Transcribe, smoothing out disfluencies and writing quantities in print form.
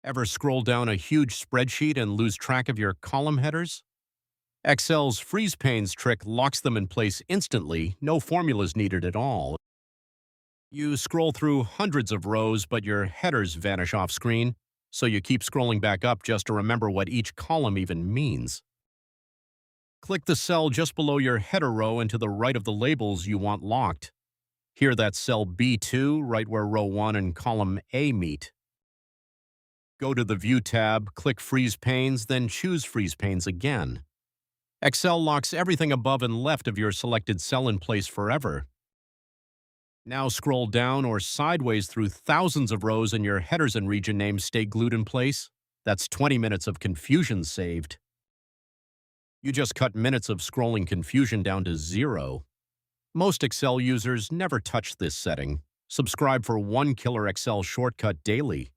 Ever scroll down a huge spreadsheet and lose track of your column headers? Excel's freeze panes trick locks them in place instantly, no formulas needed at all. You scroll through hundreds of rows, but your headers vanish off screen, so you keep scrolling back up just to remember what each column even means. Click the cell just below your header row and to the right of the labels you want locked. Here that's cell B2, right where row 1 and column A meet. Go to the View tab, click Freeze Panes, then choose Freeze Panes again. Excel locks everything above and left of your selected cell in place forever. Now scroll down or sideways through thousands of rows and your headers and region names stay glued in place. That's 20 minutes of confusion saved. You just cut minutes of scrolling confusion down to 0. Most Excel users never touch this setting. Subscribe for one killer Excel shortcut daily.